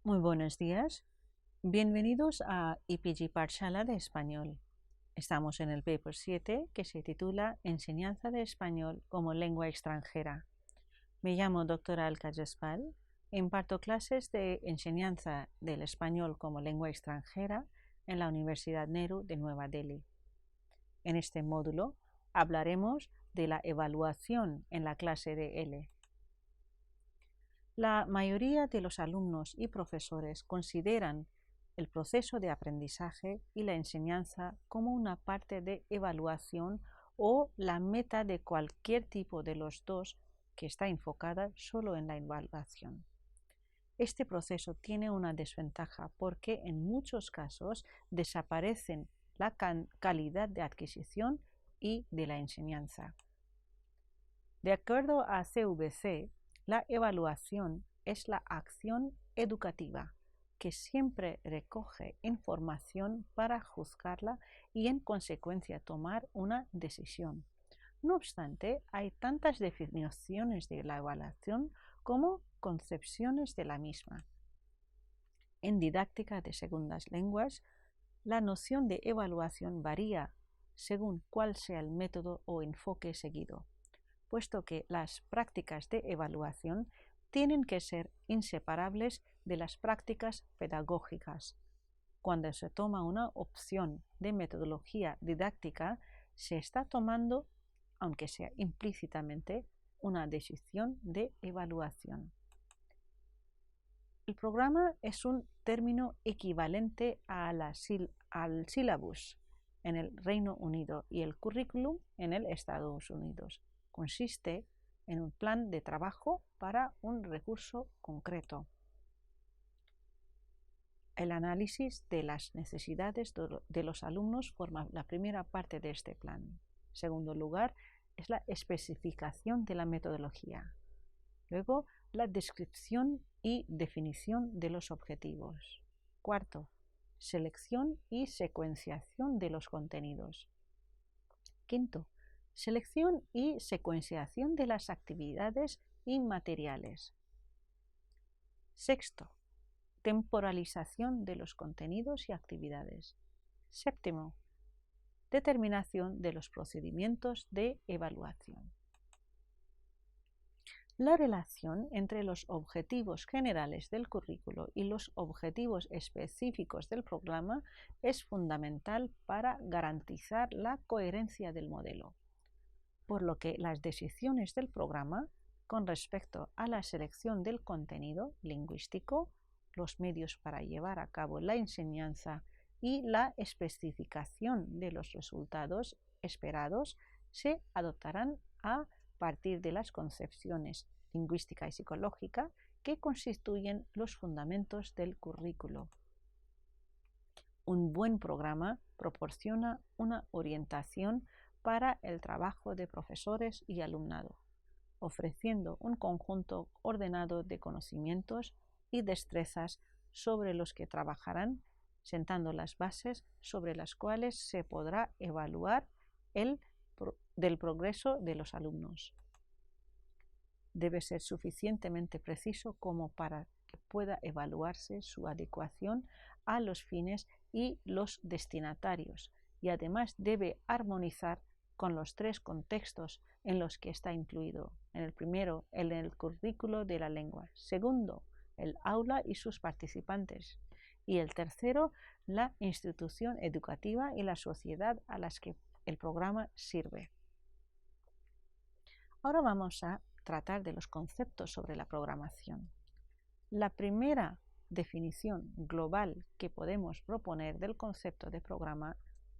Muy buenos días. Bienvenidos a IPG Pathshala de Español. Estamos en el paper 7 que se titula Enseñanza de español como lengua extranjera. Me llamo doctora Alka Jaspal. Imparto clases de enseñanza del español como lengua extranjera en la Universidad Nehru de Nueva Delhi. En este módulo hablaremos de la evaluación en la clase de L. La mayoría de los alumnos y profesores consideran el proceso de aprendizaje y la enseñanza como una parte de evaluación o la meta de cualquier tipo de los dos que está enfocada solo en la evaluación. Este proceso tiene una desventaja porque en muchos casos desaparecen la calidad de adquisición y de la enseñanza. De acuerdo a CVC, la evaluación es la acción educativa que siempre recoge información para juzgarla y en consecuencia tomar una decisión. No obstante, hay tantas definiciones de la evaluación como concepciones de la misma. En didáctica de segundas lenguas, la noción de evaluación varía según cuál sea el método o enfoque seguido, puesto que las prácticas de evaluación tienen que ser inseparables de las prácticas pedagógicas. Cuando se toma una opción de metodología didáctica, se está tomando, aunque sea implícitamente, una decisión de evaluación. El programa es un término equivalente al syllabus en el Reino Unido y el currículum en el Estados Unidos. Consiste en un plan de trabajo para un recurso concreto. El análisis de las necesidades de los alumnos forma la primera parte de este plan. En segundo lugar, es la especificación de la metodología. Luego, la descripción y definición de los objetivos. Cuarto, selección y secuenciación de los contenidos. Quinto, selección y secuenciación de las actividades y materiales. Sexto, temporalización de los contenidos y actividades. Séptimo, determinación de los procedimientos de evaluación. La relación entre los objetivos generales del currículo y los objetivos específicos del programa es fundamental para garantizar la coherencia del modelo, por lo que las decisiones del programa con respecto a la selección del contenido lingüístico, los medios para llevar a cabo la enseñanza y la especificación de los resultados esperados se adoptarán a partir de las concepciones lingüística y psicológica que constituyen los fundamentos del currículo. Un buen programa proporciona una orientación para el trabajo de profesores y alumnado, ofreciendo un conjunto ordenado de conocimientos y destrezas sobre los que trabajarán, sentando las bases sobre las cuales se podrá evaluar del progreso de los alumnos. Debe ser suficientemente preciso como para que pueda evaluarse su adecuación a los fines y los destinatarios, y además debe armonizar con los tres contextos en los que está incluido. En el primero, el currículo de la lengua. Segundo, el aula y sus participantes. Y el tercero, la institución educativa y la sociedad a las que el programa sirve. Ahora vamos a tratar de los conceptos sobre la programación. La primera definición global que podemos proponer del concepto de programa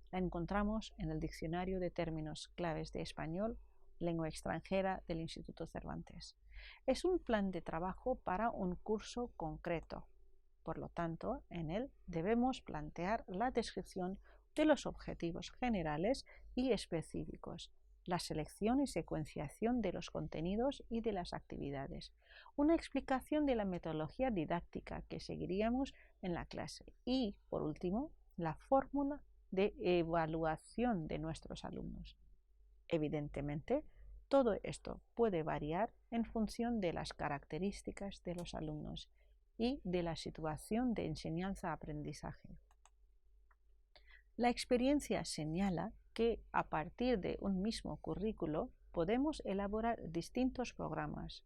la encontramos en el Diccionario de Términos Claves de Español, Lengua Extranjera del Instituto Cervantes. Es un plan de trabajo para un curso concreto. Por lo tanto, en él debemos plantear la descripción de los objetivos generales y específicos, la selección y secuenciación de los contenidos y de las actividades, una explicación de la metodología didáctica que seguiríamos en la clase y, por último, la fórmula de evaluación de nuestros alumnos. Evidentemente, todo esto puede variar en función de las características de los alumnos y de la situación de enseñanza-aprendizaje. La experiencia señala que a partir de un mismo currículo podemos elaborar distintos programas.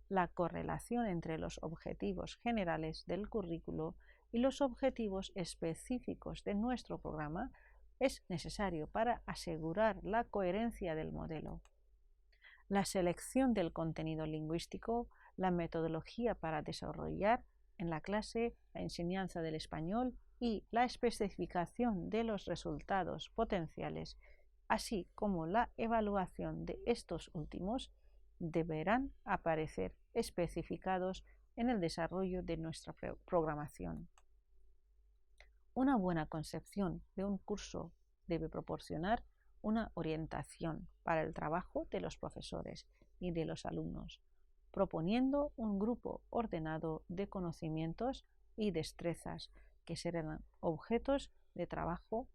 La correlación entre los objetivos generales del currículo y los objetivos específicos de nuestro programa es necesario para asegurar la coherencia del modelo. La selección del contenido lingüístico, la metodología para desarrollar en la clase la enseñanza del español y la especificación de los resultados potenciales, así como la evaluación de estos últimos, deberán aparecer especificados en el desarrollo de nuestra programación. Una buena concepción de un curso debe proporcionar una orientación para el trabajo de los profesores y de los alumnos, proponiendo un grupo ordenado de conocimientos y destrezas que serán objetos de trabajo,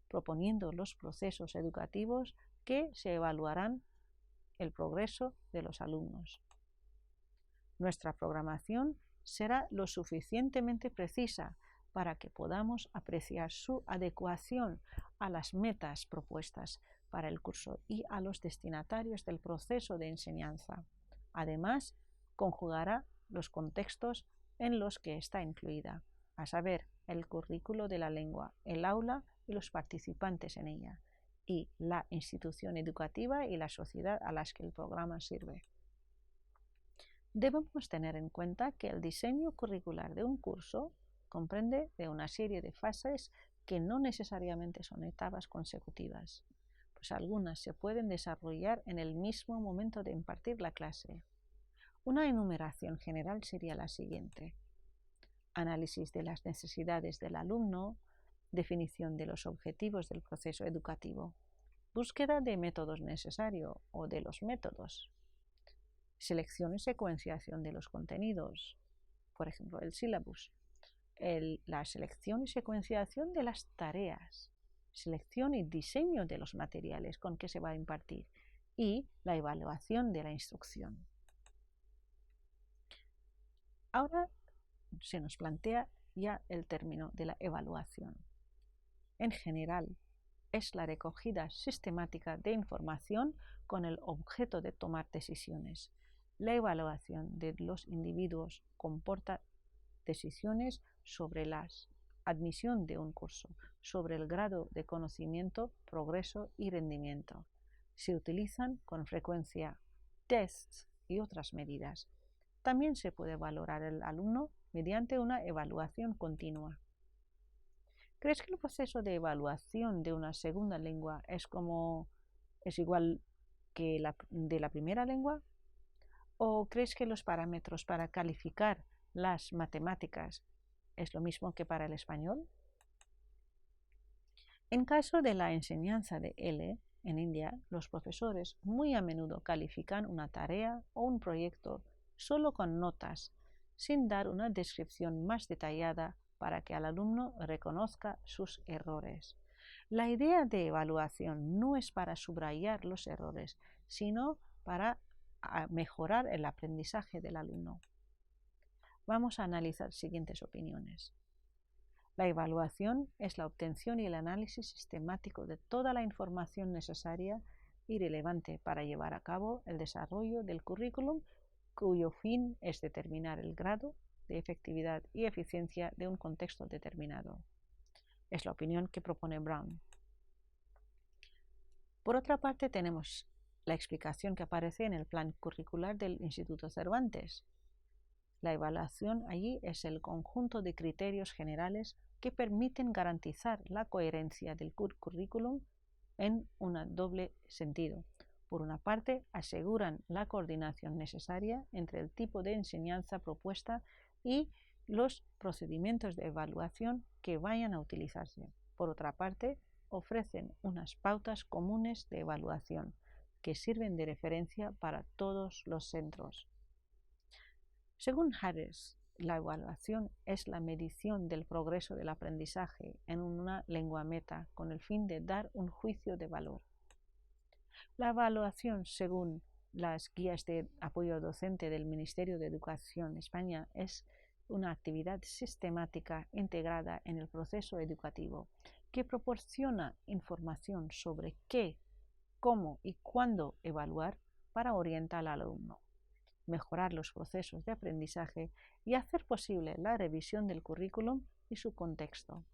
proponiendo los procesos educativos que se evaluarán el progreso de los alumnos. Nuestra programación será lo suficientemente precisa para que podamos apreciar su adecuación a las metas propuestas para el curso y a los destinatarios del proceso de enseñanza. Además, conjugará los contextos en los que está incluida, a saber, el currículo de la lengua, el aula y los participantes en ella, y la institución educativa y la sociedad a las que el programa sirve. Debemos tener en cuenta que el diseño curricular de un curso comprende de una serie de fases que no necesariamente son etapas consecutivas, pues algunas se pueden desarrollar en el mismo momento de impartir la clase. Una enumeración general sería la siguiente: análisis de las necesidades del alumno, definición de los objetivos del proceso educativo, búsqueda de métodos necesarios o de los métodos, selección y secuenciación de los contenidos, por ejemplo, el sílabus, la selección y secuenciación de las tareas, selección y diseño de los materiales con que se va a impartir y la evaluación de la instrucción. Ahora se nos plantea ya el término de la evaluación. En general, es la recogida sistemática de información con el objeto de tomar decisiones. La evaluación de los individuos comporta decisiones sobre la admisión de un curso, sobre el grado de conocimiento, progreso y rendimiento. Se utilizan con frecuencia tests y otras medidas. También se puede valorar al alumno mediante una evaluación continua. ¿Crees que el proceso de evaluación de una segunda lengua es igual que de la primera lengua? ¿O crees que los parámetros para calificar las matemáticas es lo mismo que para el español? En caso de la enseñanza de L en India, los profesores muy a menudo califican una tarea o un proyecto solo con notas, sin dar una descripción más detallada para que el alumno reconozca sus errores. La idea de evaluación no es para subrayar los errores, sino para mejorar el aprendizaje del alumno. Vamos a analizar siguientes opiniones. La evaluación es la obtención y el análisis sistemático de toda la información necesaria y relevante para llevar a cabo el desarrollo del currículum, cuyo fin es determinar el grado de efectividad y eficiencia de un contexto determinado. Es la opinión que propone Brown. Por otra parte, tenemos la explicación que aparece en el plan curricular del Instituto Cervantes. La evaluación allí es el conjunto de criterios generales que permiten garantizar la coherencia del currículum en un doble sentido. Por una parte, aseguran la coordinación necesaria entre el tipo de enseñanza propuesta y los procedimientos de evaluación que vayan a utilizarse. Por otra parte, ofrecen unas pautas comunes de evaluación que sirven de referencia para todos los centros. Según Harris, la evaluación es la medición del progreso del aprendizaje en una lengua meta con el fin de dar un juicio de valor. La evaluación, según las guías de apoyo docente del Ministerio de Educación España, es una actividad sistemática integrada en el proceso educativo que proporciona información sobre qué, cómo y cuándo evaluar para orientar al alumno, mejorar los procesos de aprendizaje y hacer posible la revisión del currículum y su contexto.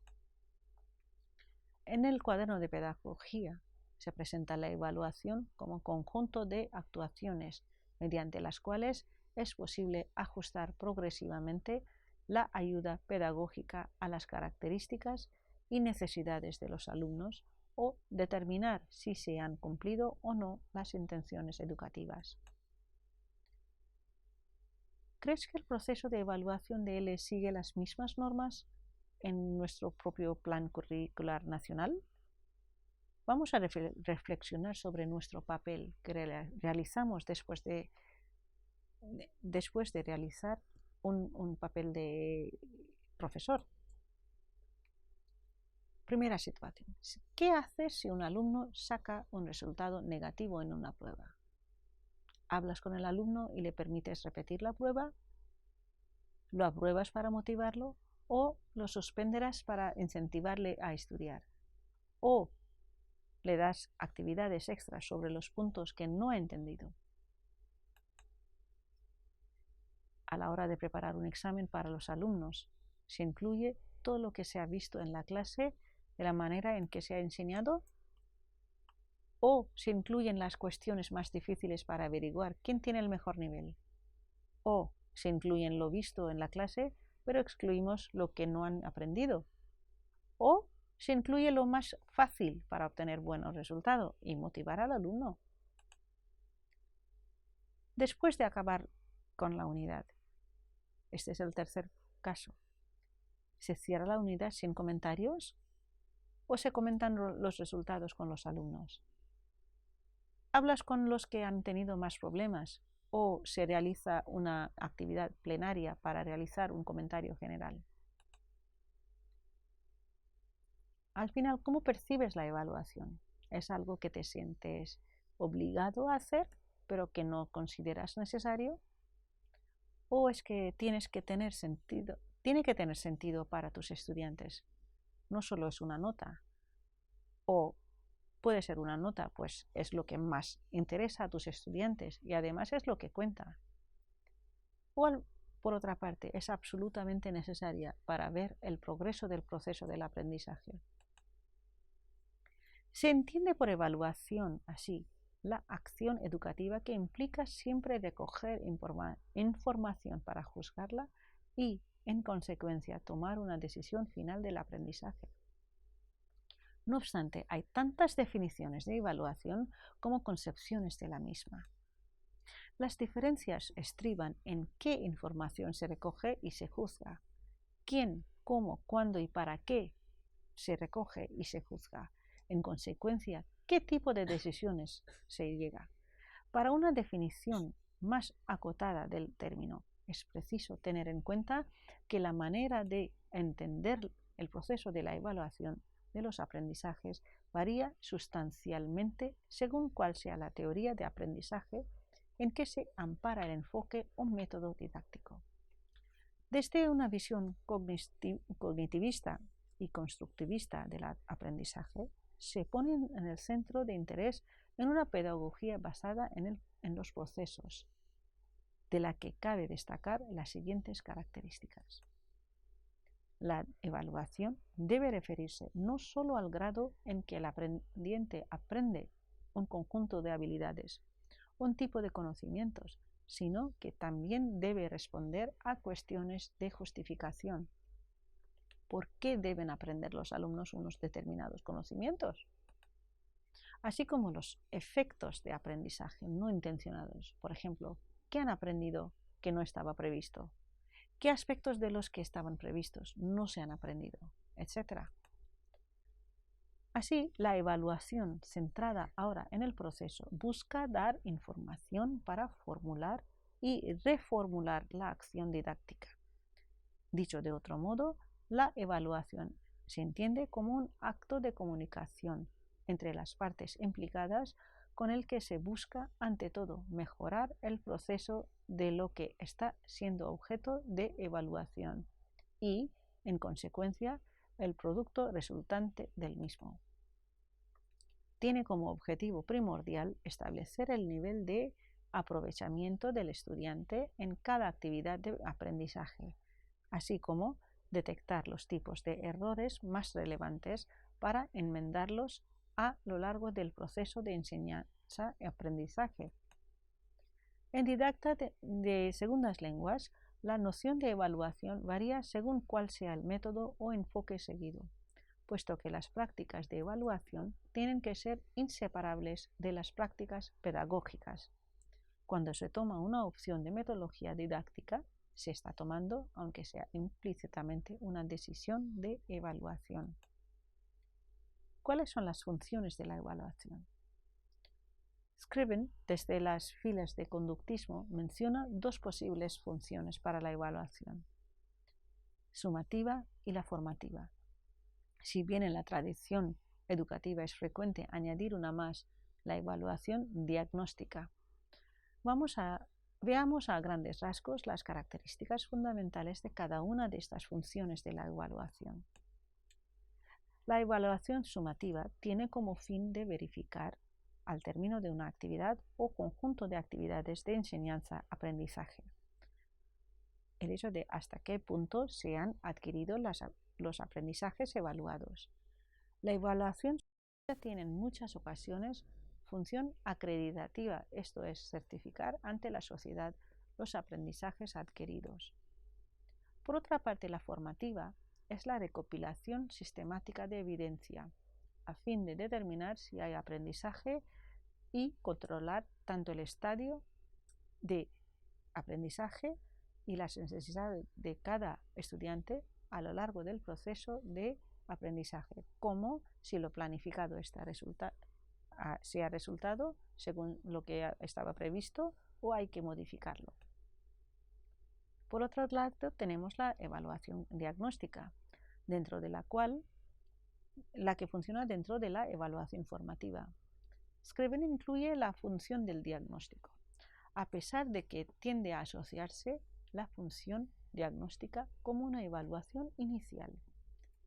En el cuaderno de pedagogía se presenta la evaluación como conjunto de actuaciones mediante las cuales es posible ajustar progresivamente la ayuda pedagógica a las características y necesidades de los alumnos o determinar si se han cumplido o no las intenciones educativas. ¿Crees que el proceso de evaluación de L sigue las mismas normas en nuestro propio plan curricular nacional? Vamos a reflexionar sobre nuestro papel que realizamos después de realizar un papel de profesor. Primera situación. ¿Qué haces si un alumno saca un resultado negativo en una prueba? ¿Hablas con el alumno y le permites repetir la prueba? ¿Lo apruebas para motivarlo? ¿O lo suspenderás para incentivarle a estudiar? ¿O le das actividades extras sobre los puntos que no ha entendido? A la hora de preparar un examen para los alumnos, ¿se incluye todo lo que se ha visto en la clase de la manera en que se ha enseñado? ¿O se incluyen las cuestiones más difíciles para averiguar quién tiene el mejor nivel? ¿O se incluyen lo visto en la clase, pero excluimos lo que no han aprendido? ¿O se incluye lo más fácil para obtener buenos resultados y motivar al alumno? Después de acabar con la unidad, este es el tercer caso, ¿se cierra la unidad sin comentarios? ¿O se comentan los resultados con los alumnos? ¿Hablas con los que han tenido más problemas? ¿O se realiza una actividad plenaria para realizar un comentario general? Al final, ¿cómo percibes la evaluación? ¿Es algo que te sientes obligado a hacer, pero que no consideras necesario? ¿O es que tiene que tener sentido para tus estudiantes? No solo es una nota. O puede ser una nota, pues es lo que más interesa a tus estudiantes y además es lo que cuenta. O por otra parte, es absolutamente necesaria para ver el progreso del proceso del aprendizaje. Se entiende por evaluación así la acción educativa que implica siempre recoger información para juzgarla y, en consecuencia, tomar una decisión final del aprendizaje. No obstante, hay tantas definiciones de evaluación como concepciones de la misma. Las diferencias estriban en qué información se recoge y se juzga, quién, cómo, cuándo y para qué se recoge y se juzga. En consecuencia, qué tipo de decisiones se llega. Para una definición más acotada del término, es preciso tener en cuenta que la manera de entender el proceso de la evaluación de los aprendizajes varía sustancialmente según cuál sea la teoría de aprendizaje en que se ampara el enfoque o método didáctico. Desde una visión cognitivista y constructivista del aprendizaje, se ponen en el centro de interés en una pedagogía basada en los procesos, de la que cabe destacar las siguientes características. La evaluación debe referirse no solo al grado en que el aprendiente aprende un conjunto de habilidades, un tipo de conocimientos, sino que también debe responder a cuestiones de justificación. ¿Por qué deben aprender los alumnos unos determinados conocimientos? Así como los efectos de aprendizaje no intencionados. Por ejemplo, ¿qué han aprendido que no estaba previsto? ¿Qué aspectos de los que estaban previstos no se han aprendido? Etcétera. Así, la evaluación centrada ahora en el proceso busca dar información para formular y reformular la acción didáctica. Dicho de otro modo, la evaluación se entiende como un acto de comunicación entre las partes implicadas con el que se busca, ante todo, mejorar el proceso de lo que está siendo objeto de evaluación y, en consecuencia, el producto resultante del mismo. Tiene como objetivo primordial establecer el nivel de aprovechamiento del estudiante en cada actividad de aprendizaje, así como detectar los tipos de errores más relevantes para enmendarlos a lo largo del proceso de enseñanza y aprendizaje. En didacta de segundas lenguas, la noción de evaluación varía según cuál sea el método o enfoque seguido, puesto que las prácticas de evaluación tienen que ser inseparables de las prácticas pedagógicas. Cuando se toma una opción de metodología didáctica, se está tomando, aunque sea implícitamente, una decisión de evaluación. ¿Cuáles son las funciones de la evaluación? Scriven, desde las filas de conductismo, menciona dos posibles funciones para la evaluación: sumativa y la formativa. Si bien en la tradición educativa es frecuente añadir una más, la evaluación diagnóstica. Veamos a grandes rasgos las características fundamentales de cada una de estas funciones de la evaluación. La evaluación sumativa tiene como fin de verificar, al término de una actividad o conjunto de actividades de enseñanza-aprendizaje, el hecho de hasta qué punto se han adquirido los aprendizajes evaluados. La evaluación tiene en muchas ocasiones función acreditativa, esto es, certificar ante la sociedad los aprendizajes adquiridos. Por otra parte, la formativa es la recopilación sistemática de evidencia, a fin de determinar si hay aprendizaje y controlar tanto el estadio de aprendizaje y las necesidades de cada estudiante a lo largo del proceso de aprendizaje, como si lo planificado sea resultado según lo que estaba previsto o hay que modificarlo. Por otro lado, tenemos la evaluación diagnóstica, dentro de la cual la que funciona dentro de la evaluación formativa. Scriven incluye la función del diagnóstico, a pesar de que tiende a asociarse la función diagnóstica como una evaluación inicial.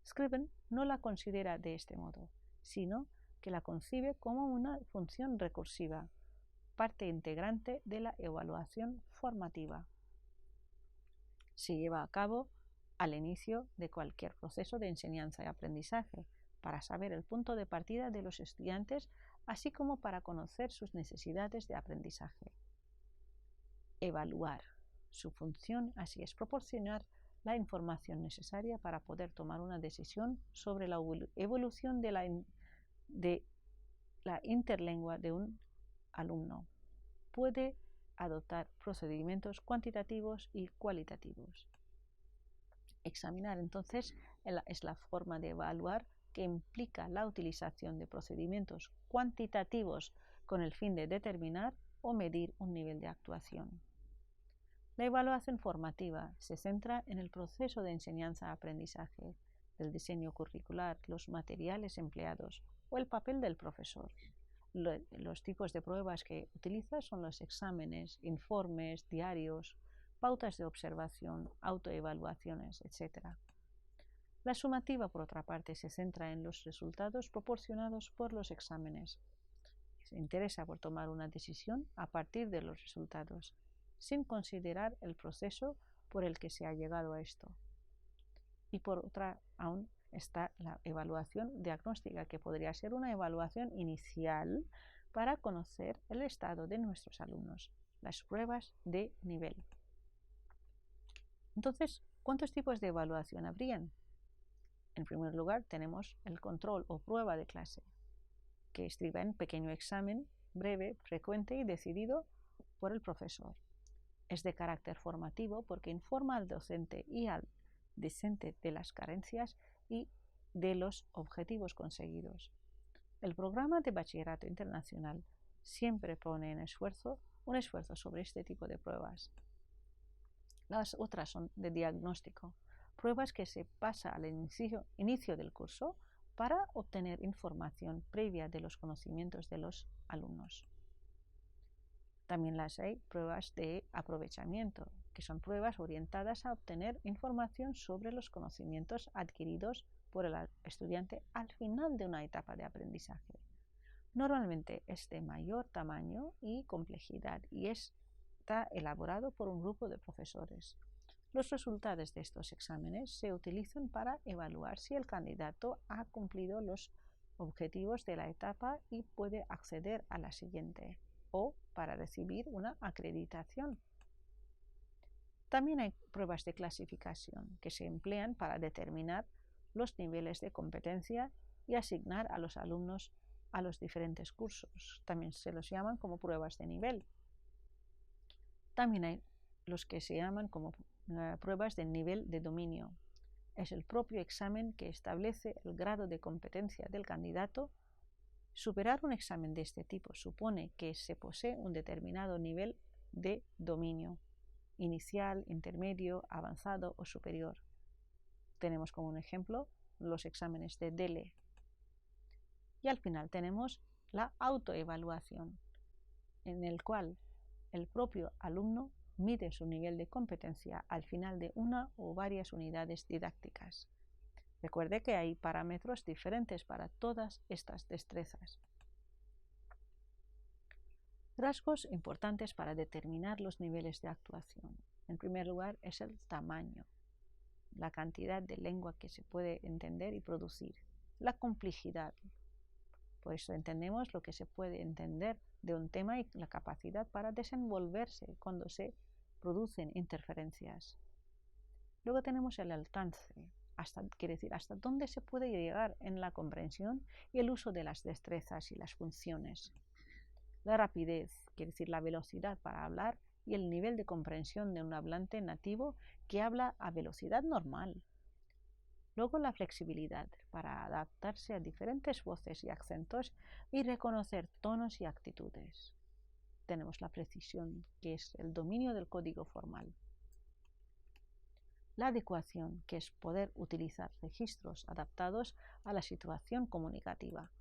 Scriven no la considera de este modo, sino que la concibe como una función recursiva, parte integrante de la evaluación formativa. Se lleva a cabo al inicio de cualquier proceso de enseñanza y aprendizaje, para saber el punto de partida de los estudiantes, así como para conocer sus necesidades de aprendizaje. Evaluar. Su función así es proporcionar la información necesaria para poder tomar una decisión sobre la evolución de la interlengua de un alumno. Puede adoptar procedimientos cuantitativos y cualitativos. Examinar, entonces, es la forma de evaluar que implica la utilización de procedimientos cuantitativos con el fin de determinar o medir un nivel de actuación. La evaluación formativa se centra en el proceso de enseñanza-aprendizaje, del diseño curricular, los materiales empleados o el papel del profesor. Los tipos de pruebas que utiliza son los exámenes, informes, diarios, pautas de observación, autoevaluaciones, etc. La sumativa, por otra parte, se centra en los resultados proporcionados por los exámenes. Se interesa por tomar una decisión a partir de los resultados, sin considerar el proceso por el que se ha llegado a esto. Y por otra, aún está la evaluación diagnóstica, que podría ser una evaluación inicial para conocer el estado de nuestros alumnos, las pruebas de nivel. Entonces, ¿cuántos tipos de evaluación habrían? En primer lugar, tenemos el control o prueba de clase, que estriba en pequeño examen breve, frecuente y decidido por el profesor. Es de carácter formativo porque informa al docente y al discente de las carencias y de los objetivos conseguidos. El programa de bachillerato internacional siempre pone un esfuerzo sobre este tipo de pruebas. Las otras son de diagnóstico, pruebas que se pasa al inicio del curso para obtener información previa de los conocimientos de los alumnos. También las hay pruebas de aprovechamiento, que son pruebas orientadas a obtener información sobre los conocimientos adquiridos por el estudiante al final de una etapa de aprendizaje. Normalmente es de mayor tamaño y complejidad y está elaborado por un grupo de profesores. Los resultados de estos exámenes se utilizan para evaluar si el candidato ha cumplido los objetivos de la etapa y puede acceder a la siguiente, o para recibir una acreditación. También hay pruebas de clasificación que se emplean para determinar los niveles de competencia y asignar a los alumnos a los diferentes cursos. También se los llaman como pruebas de nivel. También hay los que se llaman como pruebas de nivel de dominio. Es el propio examen que establece el grado de competencia del candidato. Superar un examen de este tipo supone que se posee un determinado nivel de dominio, inicial, intermedio, avanzado o superior. Tenemos como un ejemplo los exámenes de DELE. Y al final tenemos la autoevaluación, en el cual el propio alumno mide su nivel de competencia al final de una o varias unidades didácticas. Recuerde que hay parámetros diferentes para todas estas destrezas. Rasgos importantes para determinar los niveles de actuación. En primer lugar es el tamaño, la cantidad de lengua que se puede entender y producir, la complejidad. Por eso entendemos lo que se puede entender de un tema y la capacidad para desenvolverse cuando se producen interferencias. Luego tenemos el alcance, quiere decir hasta dónde se puede llegar en la comprensión y el uso de las destrezas y las funciones. La rapidez, quiere decir la velocidad para hablar y el nivel de comprensión de un hablante nativo que habla a velocidad normal. Luego la flexibilidad para adaptarse a diferentes voces y acentos y reconocer tonos y actitudes. Tenemos la precisión, que es el dominio del código formal. La adecuación, que es poder utilizar registros adaptados a la situación comunicativa.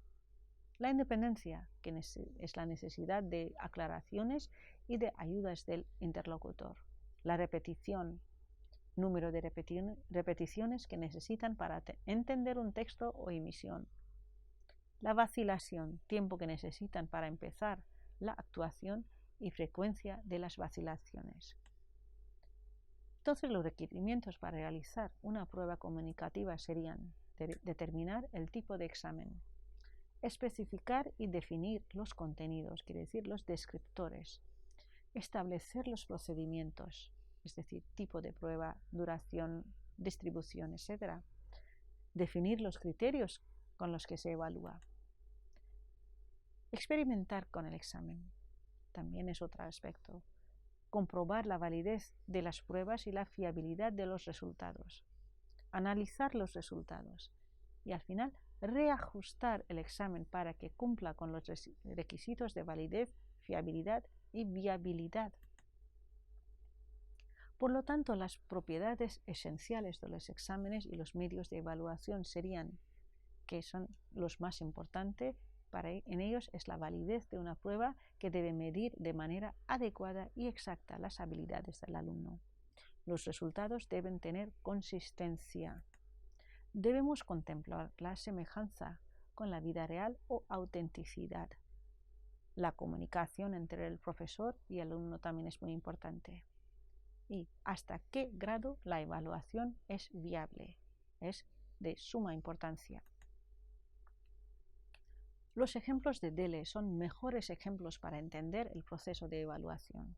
La independencia, que es la necesidad de aclaraciones y de ayudas del interlocutor. La repetición, número de repeticiones que necesitan para entender un texto o emisión. La vacilación, tiempo que necesitan para empezar la actuación y frecuencia de las vacilaciones. Entonces, los requerimientos para realizar una prueba comunicativa serían determinar el tipo de examen, especificar y definir los contenidos, quiere decir los descriptores, establecer los procedimientos, es decir, tipo de prueba, duración, distribución, etc. Definir los criterios con los que se evalúa. Experimentar con el examen también es otro aspecto. Comprobar la validez de las pruebas y la fiabilidad de los resultados. Analizar los resultados y al final reajustar el examen para que cumpla con los requisitos de validez, fiabilidad y viabilidad. Por lo tanto, las propiedades esenciales de los exámenes y los medios de evaluación serían, que son los más importantes, en ellos es la validez de una prueba que debe medir de manera adecuada y exacta las habilidades del alumno. Los resultados deben tener consistencia. Debemos contemplar la semejanza con la vida real o autenticidad. La comunicación entre el profesor y el alumno también es muy importante. Y hasta qué grado la evaluación es viable, es de suma importancia. Los ejemplos de DELE son mejores ejemplos para entender el proceso de evaluación.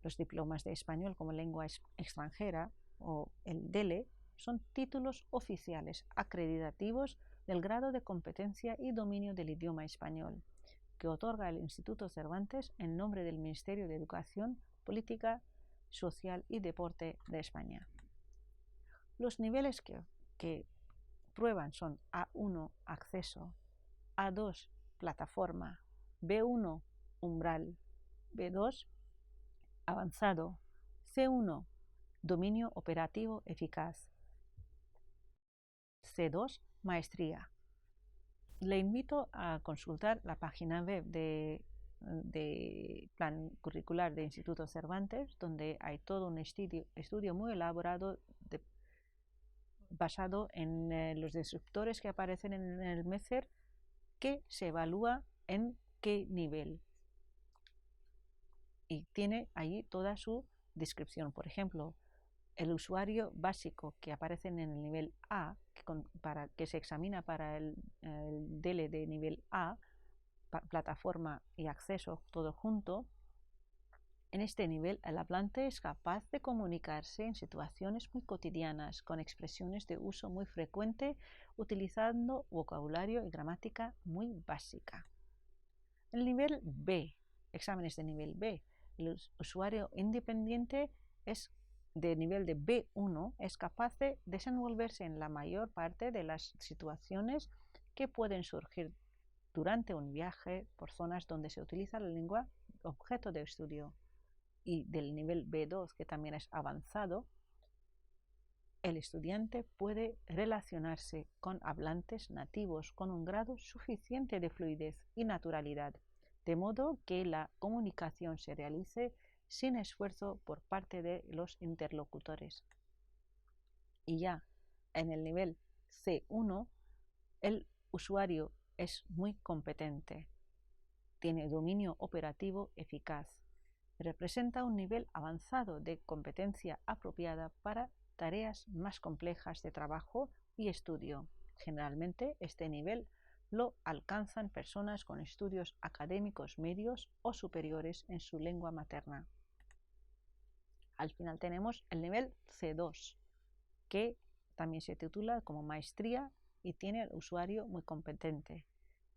Los diplomas de español como lengua extranjera o el DELE son títulos oficiales acreditativos del grado de competencia y dominio del idioma español que otorga el Instituto Cervantes en nombre del Ministerio de Educación, Política Social y Deporte de España. Los niveles que prueban son A1 acceso, A2 plataforma, B1 umbral, B2 avanzado, C1 dominio operativo eficaz, C2 Maestría. Le invito a consultar la página web de plan curricular de Instituto Cervantes, donde hay todo un estudio muy elaborado basado en los descriptores que aparecen en el MECER, que se evalúa en qué nivel. Y tiene allí toda su descripción. Por ejemplo, el usuario básico que aparece en el nivel A, que se examina para el DELE de nivel A, plataforma y acceso todo junto. En este nivel, el hablante es capaz de comunicarse en situaciones muy cotidianas, con expresiones de uso muy frecuente, utilizando vocabulario y gramática muy básica. El nivel B, exámenes de nivel B, el usuario independiente es de nivel de B1, es capaz de desenvolverse en la mayor parte de las situaciones que pueden surgir durante un viaje por zonas donde se utiliza la lengua objeto de estudio. Y del nivel B2, que también es avanzado, el estudiante puede relacionarse con hablantes nativos con un grado suficiente de fluidez y naturalidad, de modo que la comunicación se realice sin esfuerzo por parte de los interlocutores. Y ya en el nivel C1, el usuario es muy competente, tiene dominio operativo eficaz, representa un nivel avanzado de competencia apropiada para tareas más complejas de trabajo y estudio. Generalmente este nivel lo alcanzan personas con estudios académicos medios o superiores en su lengua materna. Al final tenemos el nivel C2, que también se titula como maestría y tiene el usuario muy competente.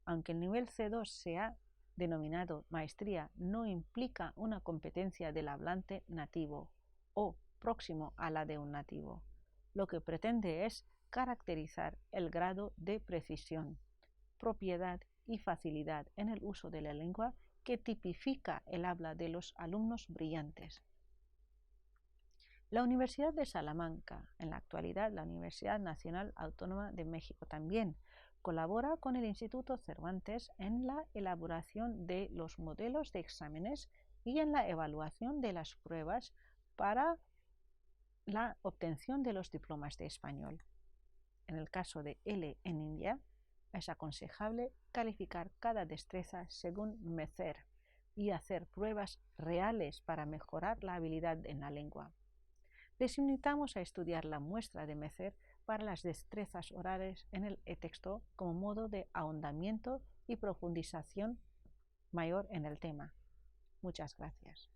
Aunque el nivel C2 sea denominado maestría, no implica una competencia del hablante nativo o próximo a la de un nativo. Lo que pretende es caracterizar el grado de precisión, propiedad y facilidad en el uso de la lengua que tipifica el habla de los alumnos brillantes. La Universidad de Salamanca, en la actualidad la Universidad Nacional Autónoma de México también, colabora con el Instituto Cervantes en la elaboración de los modelos de exámenes y en la evaluación de las pruebas para la obtención de los diplomas de español. En el caso de L en India, es aconsejable calificar cada destreza según MECER y hacer pruebas reales para mejorar la habilidad en la lengua. Les invitamos a estudiar la muestra de MECER para las destrezas orales en el e-texto como modo de ahondamiento y profundización mayor en el tema. Muchas gracias.